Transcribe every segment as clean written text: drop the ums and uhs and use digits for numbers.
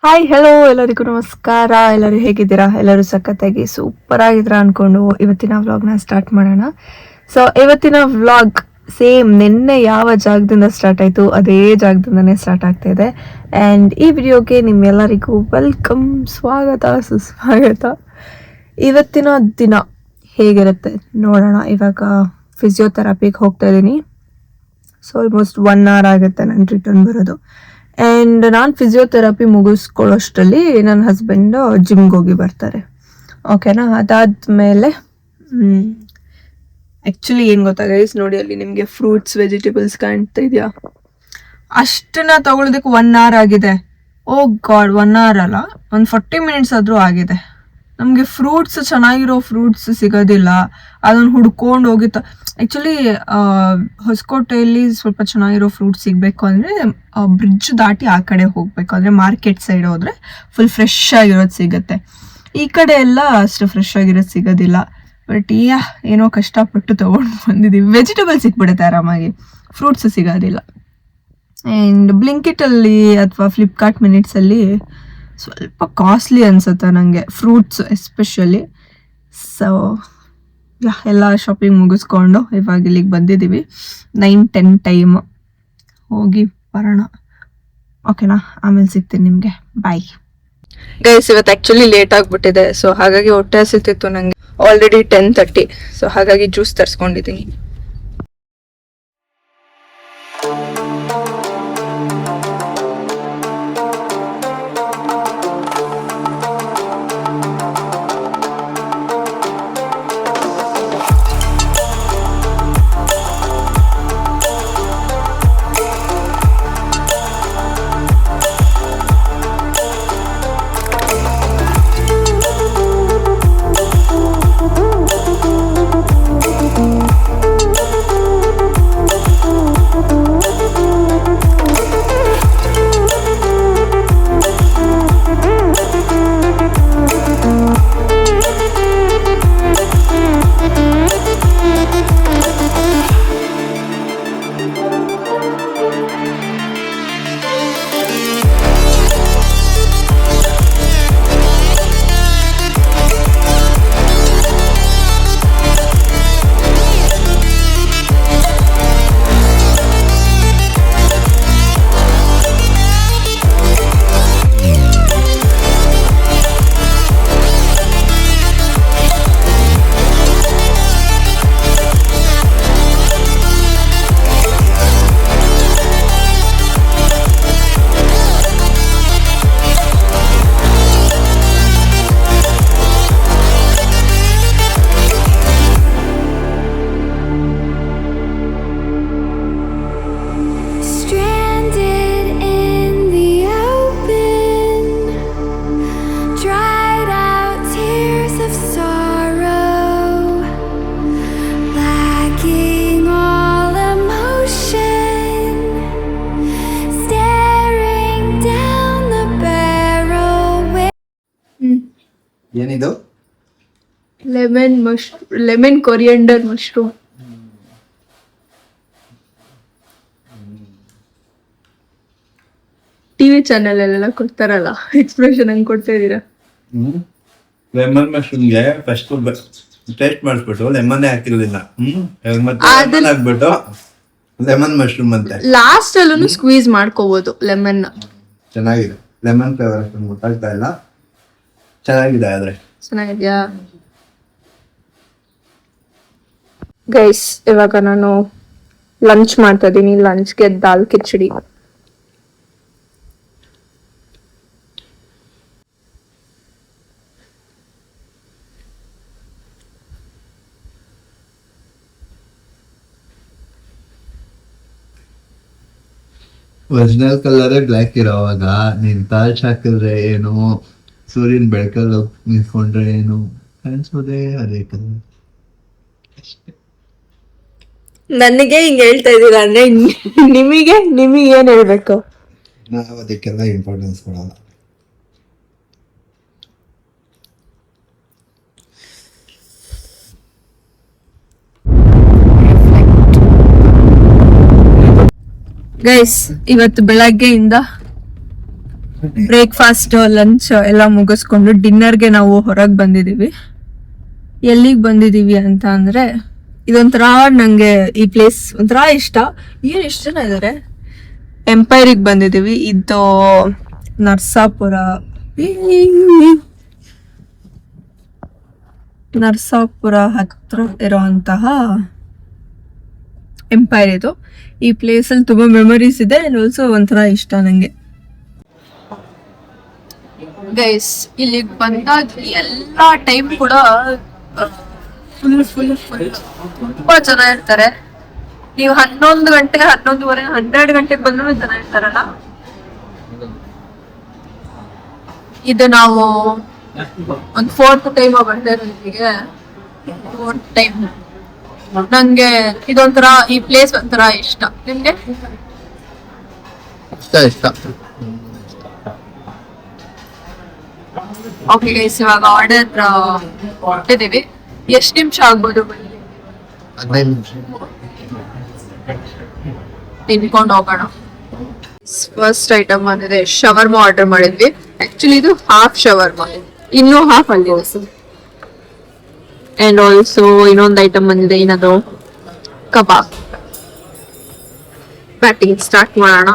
Hi hello ಎಲ್ಲರಿಗೂ ನಮಸ್ಕಾರ. ಎಲ್ಲರೂ ಹೇಗಿದ್ದೀರಾ? ಎಲ್ಲರೂ ಸಖತ್ತಾಗಿ ಸೂಪರ್ ಆಗಿದ್ದೀರಾ ಅನ್ಕೊಂಡು ಇವತ್ತಿನ ವ್ಲಾಗ್ನ ಸ್ಟಾರ್ಟ್ ಮಾಡೋಣ. ಸೊ ಇವತ್ತಿನ ವ್ಲಾಗ್ ಸೇಮ್ ನಿನ್ನೆ ಯಾವ ಜಾಗದಿಂದ ಸ್ಟಾರ್ಟ್ ಆಯಿತು ಅದೇ ಜಾಗದಿಂದನೇ ಸ್ಟಾರ್ಟ್ ಆಗ್ತಾ ಇದೆ. ಆ್ಯಂಡ್ ಈ ವಿಡಿಯೋಗೆ ನಿಮ್ಮೆಲ್ಲರಿಗೂ ವೆಲ್ಕಮ್, ಸ್ವಾಗತ ಸುಸ್ವಾಗತ. ಇವತ್ತಿನ ದಿನ ಹೇಗಿರುತ್ತೆ ನೋಡೋಣ. ಇವಾಗ ಫಿಸಿಯೋಥೆರಪಿಗೆ ಹೋಗ್ತಾ ಇದ್ದೀನಿ. ಸೊ ಆಲ್ಮೋಸ್ಟ್ 1 hour ಆಗುತ್ತೆ ನಾನು ರಿಟರ್ನ್ ಬರೋದು. ಆ್ಯಂಡ್ ನಾನು ಫಿಸಿಯೋಥೆರಪಿ ಮುಗಿಸ್ಕೊಳ್ಳೋಷ್ಟರಲ್ಲಿ ನನ್ನ ಹಸ್ಬೆಂಡ್ ಜಿಮ್ಗೆ ಹೋಗಿ ಬರ್ತಾರೆ. ಓಕೆನಾ? ಅದಾದಮೇಲೆ ಆ್ಯಕ್ಚುಲಿ ಏನು ಗೊತ್ತಾ ಗೈಸ್, ನೋಡಿ ಅಲ್ಲಿ ನಿಮಗೆ ಫ್ರೂಟ್ಸ್ ವೆಜಿಟೇಬಲ್ಸ್ ಕಾಣ್ತಾ ಇದೆಯಾ? ಅಷ್ಟನ್ನ ತಗೊಳ್ಳೋದಕ್ಕೆ 1 hour ಆಗಿದೆ. ಓ ಗಾಡ್, 1 hour ಅಲ್ಲ, ಒಂದು 40 minutes ಆದರೂ ಆಗಿದೆ. ನಮಗೆ ಫ್ರೂಟ್ಸ್, ಚೆನ್ನಾಗಿರೋ ಫ್ರೂಟ್ಸ್ ಸಿಗೋದಿಲ್ಲ. ಅದನ್ನು ಹುಡ್ಕೊಂಡು ಹೋಗಿ ಆ್ಯಕ್ಚುಲಿ ಹೊಸಕೋಟೆಯಲ್ಲಿ ಸ್ವಲ್ಪ ಚೆನ್ನಾಗಿರೋ ಫ್ರೂಟ್ಸ್ ಸಿಗಬೇಕು ಅಂದರೆ ಬ್ರಿಡ್ಜ್ ದಾಟಿ ಆ ಕಡೆ ಹೋಗಬೇಕು. ಅಂದರೆ ಮಾರ್ಕೆಟ್ ಸೈಡ್ ಹೋದರೆ ಫುಲ್ ಫ್ರೆಶ್ ಆಗಿರೋದು ಸಿಗುತ್ತೆ. ಈ ಕಡೆ ಎಲ್ಲ ಅಷ್ಟು ಫ್ರೆಶ್ ಆಗಿರೋದು ಸಿಗೋದಿಲ್ಲ. ಬಟ್ ಏನೋ ಕಷ್ಟಪಟ್ಟು ತೊಗೊಂಡು ಬಂದಿದ್ದೀವಿ. ವೆಜಿಟೇಬಲ್ ಸಿಕ್ಬಿಡುತ್ತೆ ಆರಾಮಾಗಿ, ಫ್ರೂಟ್ಸ್ ಸಿಗೋದಿಲ್ಲ. ಆ್ಯಂಡ್ ಬ್ಲಿಂಕಿಟಲ್ಲಿ ಅಥವಾ ಫ್ಲಿಪ್ಕಾರ್ಟ್ ಮಿನಿಟ್ಸಲ್ಲಿ ಸ್ವಲ್ಪ ಕಾಸ್ಟ್ಲಿ ಅನಿಸುತ್ತೆ ನನಗೆ ಫ್ರೂಟ್ಸ್ ಎಸ್ಪೆಷಲಿ. ಸೊ ಎಲ್ಲ ಶಾಪಿಂಗ್ ಮುಗಿಸ್ಕೊಂಡು ಇವಾಗ ಇಲ್ಲಿಗೆ ಬಂದಿದ್ದೀವಿ. 9-10 ಟೈಮ್ ಹೋಗಿ ಬರೋಣ. ಓಕೆನಾ? ಆಮೇಲೆ ಸಿಗ್ತೀನಿ ನಿಮಗೆ. Bye guys. ಇವತ್ತು ಆ್ಯಕ್ಚುಲಿ ಲೇಟ್ ಆಗಿಬಿಟ್ಟಿದೆ. ಸೊ ಹಾಗಾಗಿ ಹೊಟ್ಟೆ ಹಸಿತಿತ್ತು ನನಗೆ. ಆಲ್ರೆಡಿ 10:30. ಸೊ ಹಾಗಾಗಿ ಜ್ಯೂಸ್ ತರಿಸ್ಕೊಂಡಿದ್ದೀನಿ. ಏನಿದು? Lemon coriander mushroom. TV channel ಅಲ್ಲೆಲ್ಲ ಕೊಡ್ತಾರಲ್ಲ, ಎಕ್ಸ್ಪ್ರೆಷನ್ ಹಂಗೆ ಕೊಡ್ತಾ ಇದ್ದೀರಾ? ಲೆಮನ್ ಮಶ್ರೂಮ್ಗೆ ಫಸ್ಟ್ ಟೇಸ್ಟ್ ಮಾಡಿಸ್ಬಿಟ್ಟು ಲೆಮನ್ನೇ ಹಾಕಿರೋದಿಲ್ಲ. ಮತ್ತೆ ಹಾಕ್ಬಿಟ್ಟು ಲೆಮನ್ ಮಶ್ರೂಮ್ ಅಂತ ಲಾಸ್ಟ್ ಅಲ್ಲೂ ಸ್ಕ್ವೀಸ್ ಮಾಡ್ಕೋಬಹುದು ಲೆಮನ್. ಚೆನ್ನಾಗಿದೆ. ಲೆಮನ್ ಫ್ಲೇವರ್ ಅಷ್ಟೊಂದು ಗೊತ್ತಾಗ್ತಾ ಇಲ್ಲ. ಚೆನ್ನಾಗಿದೆ. ಆದ್ರೆ ಚೆನ್ನಾಗಿದ್ಯಾ ಗೈಸ್? ಇವಾಗ ನಾನು ಲಂಚ್ ಮಾಡ್ತಾ ಇದ್ದೀನಿ. ಲಂಚ್ಗೆ ದಾಲ್ ಕಿಚಡಿ. ಒರಿಜಿನಲ್ ಕಲರೇ ಬ್ಲ್ಯಾಕ್ ಇರೋವಾಗ ನೀನ್ ತಾಜ್ ಹಾಕಿದ್ರೆ ಏನು, ಸೂರ್ಯನ ಬೆಳಕಲ್ಲಿ ನಿಂತ್ಕೊಂಡ್ರೆ ಏನು, ಕಾಣಿಸೋದೇ ಅದೇ ಕಲರ್. ನನಗೆ ಹಿಂಗ್ ಹೇಳ್ತಾ ಇದ್ದೀರಾ ಅಂದ್ರೆ ನಿಮಗೆ ಏನ್ ಹೇಳ್ಬೇಕು? ನಾವು ಅದಕ್ಕೆಲ್ಲ ಇಂಪಾರ್ಟೆನ್ಸ್ ಕೊಡಲ್ಲ. ಗೈಸ್ ಇವತ್ತು ಬೆಳಗ್ಗೆಯಿಂದ ಬ್ರೇಕ್ಫಾಸ್ಟ್ ಲಂಚ್ ಎಲ್ಲ ಮುಗಿಸ್ಕೊಂಡು ಡಿನ್ನರ್ಗೆ ನಾವು ಹೊರಗೆ ಬಂದಿದ್ದೀವಿ. ಎಲ್ಲಿಗೆ ಬಂದಿದ್ದೀವಿ ಅಂತ ಅಂದ್ರೆ, ಇದೊಂಥರ ನಂಗೆ ಈ ಪ್ಲೇಸ್ ಒಂಥರ ಇಷ್ಟ. ಏನು ಇಷ್ಟ ಜನ ಇದ್ದಾರೆ. ಎಂಪೈರಿಗೆ ಬಂದಿದ್ದೀವಿ. ಇದು ನರಸಾಪುರ ಹತ್ರ ಇರೋಂತಹ ಎಂಪೈರ್ ಇದು. ಈ ಪ್ಲೇಸಲ್ಲಿ ತುಂಬ ಮೆಮೊರೀಸ್ ಇದೆ ಆ್ಯಂಡ್ ಆಲ್ಸೋ ಒಂಥರ ಇಷ್ಟ ನನಗೆ. ಗೈಸ್, ಇಲ್ಲಿಗೆ ಬಂದಾಗ ಎಲ್ಲ ಟೈಮ್ ಕೂಡ ಫುಲ್ ತುಂಬ ಜನ ಇರ್ತಾರೆ. ನೀವು 11 ಗಂಟೆ 11:30 12 ಗಂಟೆಗೆ ಬಂದರೂ ಜನ ಇರ್ತಾರಲ್ಲ. ಇದು ನಾವು ಒಂದು 4th ಟೈಮ್ ಬರ್ತಾ ಇರೋದಿಗೆ. 4th time. ನಂಗೆ ಇದೊಂಥರ ಈ ಪ್ಲೇಸ್ ಒಂಥರ ಇಷ್ಟ. ನಿಮ್ಗೆ? ಇಷ್ಟ. ಓಕೆ ಗೈಸ್, ಇವಾಗ ಆರ್ಡರ್ ಕೊಟ್ಟಿದ್ದೀವಿ. ಎಷ್ಟು ನಿಮಿಷ ಆಗ್ಬೋದು? 15 ನಿಮಿಷ ತಿನ್ಕೊಂಡು ಹೋಗೋಣ. ಫಸ್ಟ್ ಐಟಮ್ ಬಂದಿದೆ ಶವರ್ಮ ಆರ್ಡರ್ ಮಾಡಿದ್ವಿ. ಆಕ್ಚುಲಿ ಇದು ಹಾಫ್ ಶವರ್ಮ, ಇನ್ನೂ ಹಾಫ್ ಅಲ್ಲಿದೆ. ಅಂಡ್ ಆಲ್ಸೋ ಇನ್ನೊಂದು ಐಟಮ್ ಬಂದಿದೆ, ಏನದು ಕಬಾಬ್. ಬ್ಯಾಟಿಂಗ್ ಸ್ಟಾರ್ಟ್ ಮಾಡೋಣ.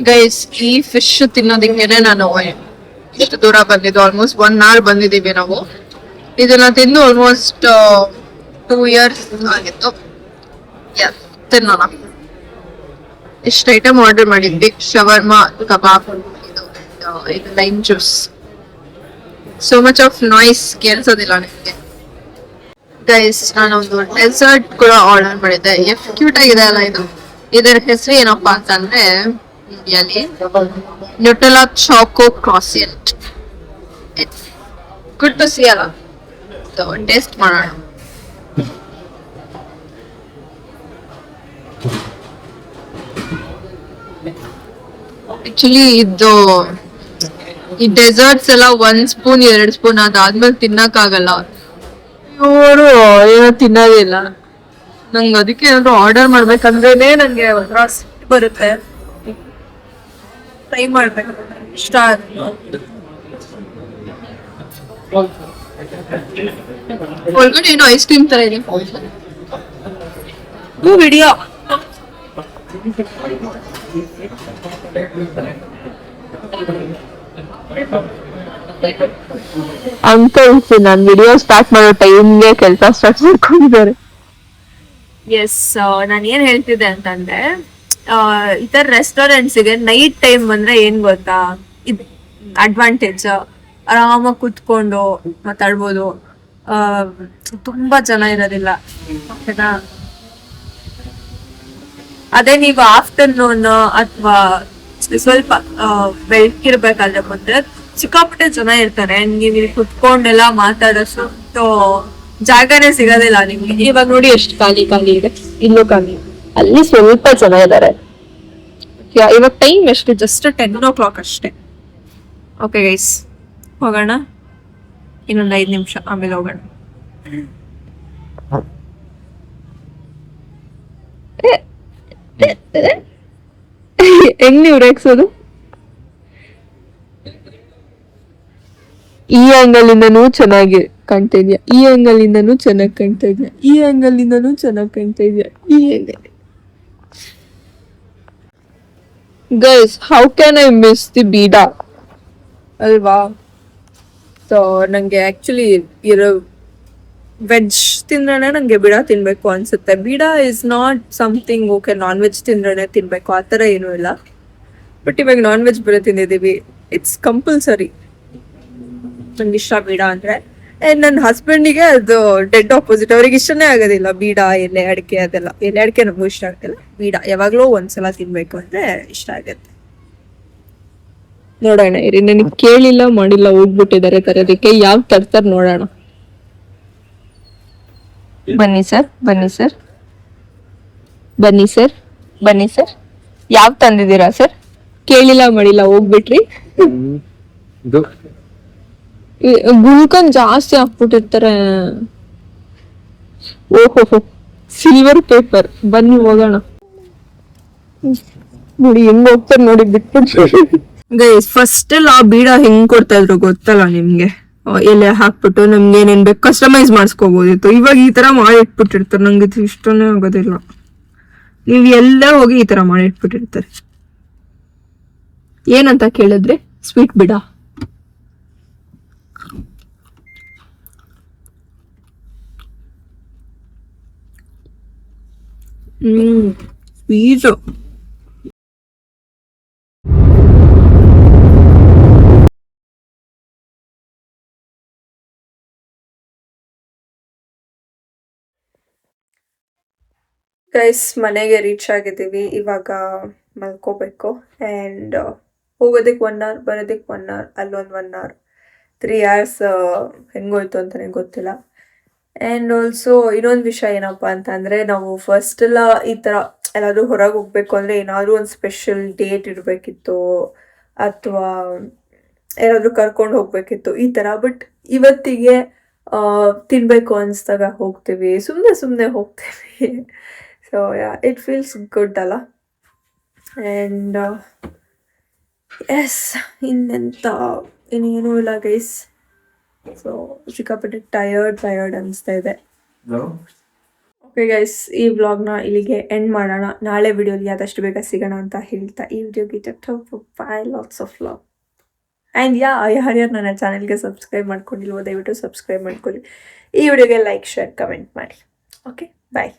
ಗೈಸ್, ಈ ಫಿಶ್ ತಿನ್ನೋದಕ್ಕೆ ನಾನು ಇಷ್ಟು ದೂರ ಬಂದಿದ್ದು. ಆಲ್ಮೋಸ್ಟ್ 1 hour ಬಂದಿದ್ದೀವಿ ನಾವು. ಇದನ್ನ ತಿಂದು ಆಲ್ಮೋಸ್ಟ್ 2 years ಆಗಿತ್ತು. ತಿನ್ನೋಣ. ಇಷ್ಟು ಐಟಮ್ ಆರ್ಡರ್ ಮಾಡಿದ್ವಿ. ಶವರ್ಮ, ಕಬಾಬ್, ಇದು lime juice. So much of noise ಕೇಳಿಸೋದಿಲ್ಲ ನಿಮಗೆ. ಗೈಸ್, ನಾನೊಂದು ಡೆಸರ್ಟ್ ಕೂಡ ಆರ್ಡರ್ ಮಾಡಿದ್ದೆ. ಎಷ್ಟು ಕ್ಯೂಟ್ ಆಗಿದೆ ಅಲ್ಲ ಇದು. ಇದರ ಹೆಸರು ಏನಪ್ಪಾ ಅಂತಂದ್ರೆ ನ್ಯೂಟೆಲ್ಲಾ ಚಾಕೋ ಕ್ರಾಸಿಯಂಟ್. ಗುಡ್ ಟು ಸಿ ಅಲ್ಲ. ಟೇಸ್ಟ್ ಮಾಡೋಣ. ಆಕ್ಚುಲಿ ಇದು ಈ ಡೆಸರ್ಟ್ಸ್ ಎಲ್ಲ 1 ಸ್ಪೂನ್ 2 ಸ್ಪೂನ್ ಅದಾದ್ಮೇಲೆ ತಿನ್ನಕ್ಕಾಗಲ್ಲ. ಇವರು ಏನೋ ತಿನ್ನೋದಿಲ್ಲ. ನಂಗೆ ಅದಕ್ಕೆ ಏನಾದ್ರು ಆರ್ಡರ್ ಮಾಡ್ಬೇಕಂದ್ರೇನೆ ನಂಗೆ ಒಂಥರ ಸಿಟ್ಟು ಬರುತ್ತೆ. ಟ್ರೈ ಮಾಡ್ಬೇಕು, ಇಷ್ಟ ಒಳಗಡೆ ಏನೋ ಐಸ್ ಕ್ರೀಮ್ ತರ ಇದೆ. ವಿಡಿಯೋ ಅಂಕಲ್ಸ್ ನಾನು ವಿಡಿಯೋ ಸ್ಟಾರ್ಟ್ ಮಾಡೋ ಟೈಮ್ಗೆ ಕೆಲಸ ಸ್ಟಾರ್ಟ್ ಮಾಡ್ಕೊಂಡಿದ್ದಾರೆ. ಎಸ್, ನಾನು ಏನ್ ಹೇಳ್ತಿದ್ದೆ ಅಂತಂದ್ರೆ, ಈ ತರ ರೆಸ್ಟೋರೆಂಟ್ಸ್ಗೆ ನೈಟ್ ಟೈಮ್ ಬಂದ್ರೆ ಏನ್ ಗೊತ್ತಾ, ಇದು ಅಡ್ವಾಂಟೇಜ್. ಆರಾಮಾಗಿ ಕುತ್ಕೊಂಡು ಮಾತಾಡ್ಬೋದು. ತುಂಬಾ ಜನ ಇರೋದಿಲ್ಲ. ಓಕೆನಾ? ಅದೇ ನೀವು ಆಫ್ಟರ್ನೂನ್ ಅಥವಾ ಸ್ವಲ್ಪ ಬೆಳಕಿರ್ಬೇಕಾದ್ರೆ ಬಂದ್ರೆ ಸಿಕ್ಕಾಪಟ್ಟೆ ಜನ ಇರ್ತಾರೆ. ನೀವು ಇಲ್ಲಿ ಕುತ್ಕೊಂಡೆಲ್ಲ ಮಾತಾಡೋಷ್ಟು ಜಾಗನೇ ಸಿಗೋದಿಲ್ಲ ನಿಮ್ಗೆ. ಇವಾಗ ನೋಡಿ ಎಷ್ಟು ಖಾಲಿ ಇದೆ. ಇಲ್ಲೂ ಖಾಲಿ, ಅಲ್ಲಿ ಸ್ವಲ್ಪ ಜನ ಇದ್ದಾರೆ. ಇವಾಗ ಟೈಮ್ ಎಷ್ಟು? ಜಸ್ಟ್ 10 o'clock ಅಷ್ಟೇ. ಓಕೆ ಗೈಸ್, ಹೋಗೋಣ. ಇನ್ನೊಂದು 5 ನಿಮಿಷ ಆಮೇಲೆ ಹೋಗೋಣ. ಹೆಂಗ್ ನೀವು ರೇಗ್ಸೋದು? ಈ ಆಂಗಲ್ ಇಂದನೂ ಚೆನ್ನಾಗಿ ಕಾಣ್ತಾ ಇದೆಯಾ, ಈ ಆಂಗಲ್ ಇಂದನೂ ಚೆನ್ನಾಗಿ ಕಾಣ್ತಾ ಇದೆಯಾ, ಈ ಆಂಗಲ್ ಇಂದನೂ ಚೆನ್ನಾಗಿ ಕಾಣ್ತಾ ಇದೆಯಾ, ಈ angle. Guys, how can I miss the beeda ಅಲ್ವಾ? ಸೊ ನಂಗೆ ಆಕ್ಚುಲಿ ಇರೋ ವೆಜ್ ತಿಂದ್ರೆ ನಂಗೆ ಬೀಡಾ ತಿನ್ಬೇಕು ಅನ್ಸುತ್ತೆ. Beeda is not something okay non veg ತಿಂದ್ರೆ ತಿನ್ಬೇಕು ಆ ಥರ ಏನೂ ಇಲ್ಲ. ಬಟ್ ಇವಾಗ ನಾನ್ ವೆಜ್ ಬೇರೆ ತಿಂದಿದ್ದೀವಿ, ಇಟ್ಸ್ ಕಂಪಲ್ಸರಿ. ನಂಗೆ ಇಷ್ಟ ಬೀಡಾ ಅಂದ್ರೆ. ನನ್ನ ಹಸ್ಬೆಂಡಿಗೆ ಅದು ಡೆಡ್ ಆಪೋಸಿಟ್. ಅವ್ರಿಗೆ ಇಷ್ಟನೇ ಆಗೋದಿಲ್ಲ ಬೀಡಾ, ಎಲೆ ಅಡಿಕೆ ಅದೆಲ್ಲ. ಎಲೆ ಅಡಿಕೆ ನಮಗೂ ಇಷ್ಟ ಆಗುತ್ತಿಲ್ಲ, ಬೀಡಾ ಯಾವಾಗಲೂ ಒಂದ್ಸಲ ತಿನ್ಬೇಕು ಅಂದ್ರೆ ಇಷ್ಟ ಆಗತ್ತೆ. ನೋಡೋಣ ಇರಿ, ನನಗೆ ಕೇಳಿಲ್ಲ ಮಾಡಿಲ್ಲ ಹೋಗ್ಬಿಟ್ಟಿದ್ದಾರೆ ತರೋದಕ್ಕೆ. ಯಾವ ತರ್ತಾರ ನೋಡೋಣ. ಬನ್ನಿ ಸರ್, ಬನ್ನಿ ಸರ್, ಬನ್ನಿ ಸರ್, ಬನ್ನಿ ಸರ್. ಯಾವ ತಂದಿದ್ದೀರಾ ಸರ್? ಕೇಳಿಲ್ಲ ಮಾಡಿಲ್ಲ ಹೋಗ್ಬಿಟ್ರಿ. ಗುಲ್ಕನ್ ಜಾಸ್ತಿ ಹಾಕ್ಬಿಟ್ಟಿರ್ತಾರೆ. ಓಹೋ, ಸಿಲ್ವರ್ ಪೇಪರ್. ಬನ್ನಿ ಹೋಗೋಣ. ನೋಡಿ ಹೆಂಗ್ ಹೋಗ್ತಾರೆ ನೋಡಿ ಬಿಟ್ಬಿಟ್ಟು. ಗೈಸ್ ಫಸ್ಟ್ ಎಲ್ಲ ಬೀಡ ಹೆಂಗ್ ಕೊಡ್ತಾ ಇದ್ರು ಗೊತ್ತಲ್ಲ ನಿಮ್ಗೆ, ಎಲೆ ಹಾಕ್ಬಿಟ್ಟು ನಮ್ಗೆ ಏನೇನ್ ಬೇಕು ಕಸ್ಟಮೈಸ್ ಮಾಡಿಸ್ಕೋಬಹುದಿತ್ತು. ಇವಾಗ ಈ ತರ ಮಾಡಿ ಇಟ್ಬಿಟ್ಟಿರ್ತಾರೆ, ನಂಗೆ ಇದು ಇಷ್ಟನೇ ಆಗೋದಿಲ್ಲ. ನೀವ್ ಎಲ್ಲ ಹೋಗಿ ಈ ತರ ಮಾಡಿ ಇಟ್ಬಿಟ್ಟಿರ್ತಾರೆ. ಏನಂತ ಕೇಳಿದ್ರೆ ಸ್ವೀಟ್ ಬಿಡ. ಸ್ವೀಟು. ಗೈಸ್ ಮನೆಗೆ ರೀಚ್ ಆಗಿದ್ದೀವಿ. ಇವಾಗ ಮಲ್ಕೋಬೇಕು. ಆ್ಯಂಡ್ ಹೋಗೋದಕ್ಕೆ 1 hour, ಬರೋದಕ್ಕೆ 1 hour, ಅಲ್ಲೊಂದು 1 hour, 3 hours ಹೆಂಗೋಯ್ತು ಅಂತಲೇ ಗೊತ್ತಿಲ್ಲ. ಆ್ಯಂಡ್ ಆಲ್ಸೋ ಇನ್ನೊಂದು ವಿಷಯ ಏನಪ್ಪ ಅಂತಂದರೆ, ನಾವು ಫಸ್ಟ್ ಎಲ್ಲ ಈ ಥರ ಎಲ್ಲಾದರೂ ಹೊರಗೆ ಹೋಗ್ಬೇಕು ಅಂದರೆ ಏನಾದರೂ ಒಂದು ಸ್ಪೆಷಲ್ ಡೇಟ್ ಇರಬೇಕಿತ್ತು, ಅಥವಾ ಏನಾದರೂ ಕರ್ಕೊಂಡು ಹೋಗಬೇಕಿತ್ತು ಈ ಥರ. ಬಟ್ ಇವತ್ತಿಗೆ ತಿನ್ನಬೇಕು ಅನಿಸ್ದಾಗ ಹೋಗ್ತೀವಿ, ಸುಮ್ಮನೆ ಹೋಗ್ತೀವಿ. ಸೊ ಇಟ್ ಫೀಲ್ಸ್ ಗುಡ್ ಅಲ್ಲ. ಆ್ಯಂಡ್ ಎಸ್, ಇನ್ನೇನೂ ಇಲ್ಲ ಗೈಸ್. ಸೊ ಸಿಕ್ಕಾಪಟ್ಟೆ ಟಯರ್ಡ್ ಅನಿಸ್ತಾ ಇದೆ. ಓಕೆ ಗೈಸ್, ಈ ವ್ಲಾಗ್ನ ಇಲ್ಲಿಗೆ ಎಂಡ್ ಮಾಡೋಣ. ನಾಳೆ ವಿಡಿಯೋಲಿ ಆದಷ್ಟು ಬೇಗ ಸಿಗೋಣ ಅಂತ ಹೇಳ್ತಾ ಈ ವಿಡಿಯೋಗೆ ಬಾಯ್, ಲಾಟ್ಸ್ ಆಫ್ ಲವ್. ಆ್ಯಂಡ್ ಯಾರ್ಯಾರು ನನ್ನ ಚಾನೆಲ್ಗೆ ಸಬ್ಸ್ಕ್ರೈಬ್ ಮಾಡ್ಕೊಂಡಿಲ್ವೋ ದಯವಿಟ್ಟು ಸಬ್ಸ್ಕ್ರೈಬ್ ಮಾಡ್ಕೊಳ್ಳಿ. ಈ ವಿಡಿಯೋಗೆ ಲೈಕ್, ಶೇರ್, ಕಮೆಂಟ್ ಮಾಡಿ. ಓಕೆ, ಬಾಯ್.